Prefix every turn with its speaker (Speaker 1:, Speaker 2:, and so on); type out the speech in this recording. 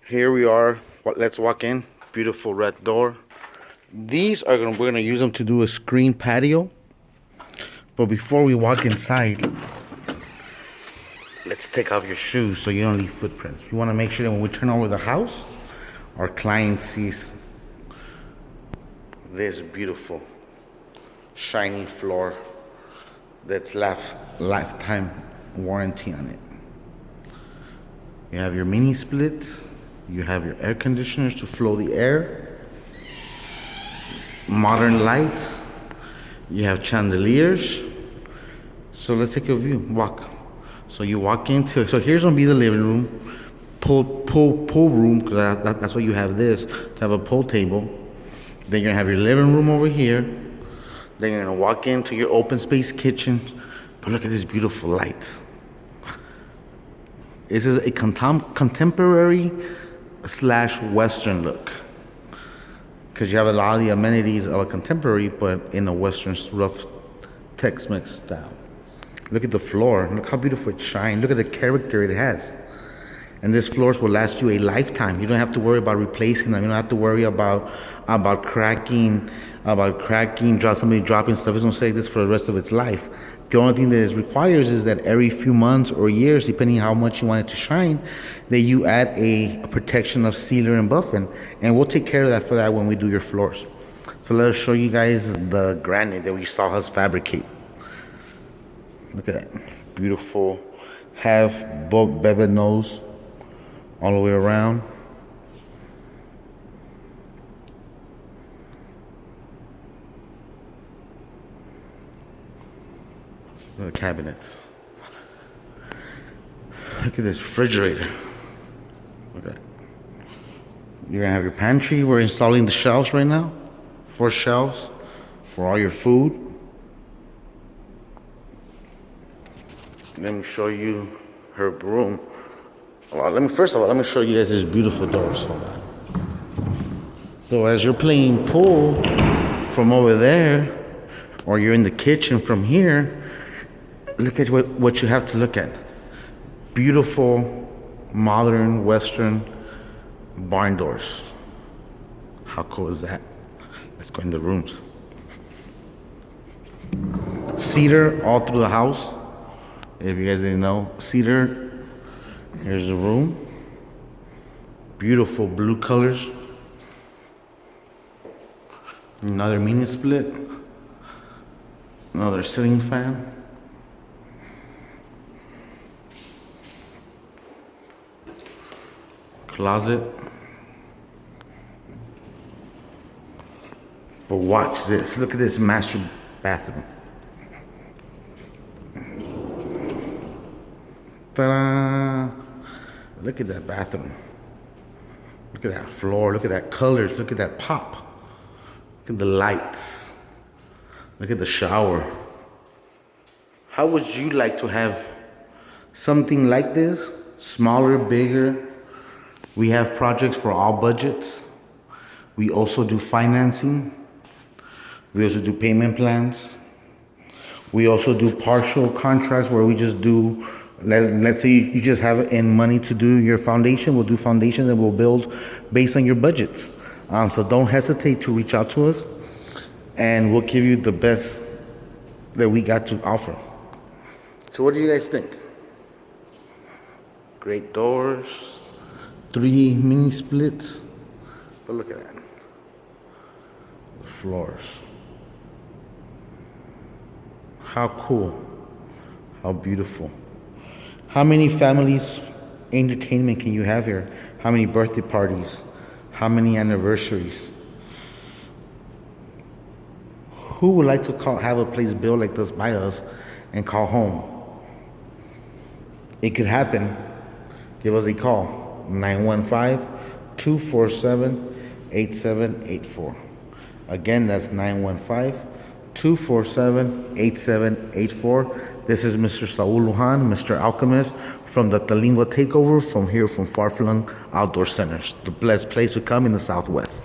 Speaker 1: Here we are. Let's walk in. Beautiful red door. These are we're gonna use them to do a screen patio. But before we walk inside, let's take off your shoes so you don't leave footprints. You want to make sure that when we turn over the house, our client sees this beautiful shiny floor that's lifetime warranty on it. You have your mini splits. You have your air conditioners to flow the air. Modern lights. You have chandeliers. So let's take a view. Walk. So you walk into. So here's gonna be the living room, pool room. Cause that's why you have this to have a pool table. Then you're gonna have your living room over here. Then you're gonna walk into your open space kitchen. But look at this beautiful light. This is a contemporary / Western look. Because you have a lot of the amenities of a contemporary, but in a Western rough Tex-Mex style. Look at the floor. Look how beautiful it shines. Look at the character it has. And these floors will last you a lifetime. You don't have to worry about replacing them. You don't have to worry about cracking, somebody dropping stuff. It's gonna stay this for the rest of its life. The only thing that it requires is that every few months or years, depending how much you want it to shine, that you add a protection of sealer and buffing. And we'll take care of that for that when we do your floors. So let us show you guys the granite that we saw us fabricate. Look at that. Beautiful. Have both beveled nose all the way around. The cabinets. Look at this refrigerator. Look at that. You're gonna have your pantry. We're installing the shelves right now. 4 shelves for all your food. Let me show you her room. Well, first of all, let me show you guys this beautiful doors. Hold on. So as you're playing pool from over there, or you're in the kitchen from here, look at what you have to look at. Beautiful, modern, Western barn doors. How cool is that? Let's go in the rooms. Cedar all through the house. If you guys didn't know, cedar. Here's the room. Beautiful blue colors. Another mini split. Another ceiling fan. Closet. But watch this. Look at this master bathroom. Ta-da! Look at that bathroom. Look at that floor. Look at that colors. Look at that pop. Look at the lights. Look at the shower. How would you like to have something like this? Smaller, bigger. We have projects for all budgets. We also do financing. We also do payment plans. We also do partial contracts where we just do, let's say you just have in money to do your foundation. We'll do foundations and we'll build based on your budgets. So don't hesitate to reach out to us and we'll give you the best that we got to offer. So what do you guys think? Great doors, 3 mini splits. But look at that. The floors. How cool. How beautiful. How many families entertainment can you have here? How many birthday parties? How many anniversaries? Who would like to have a place built like this by us and call home? It could happen. Give us a call, 915-247-8784. Again, that's 915-247-8784. This is Mr. Saul Lujan, Mr. Alchemist from the Terlingua TakeOver from Farflung Outdoor Centers, the best place to come in the Southwest.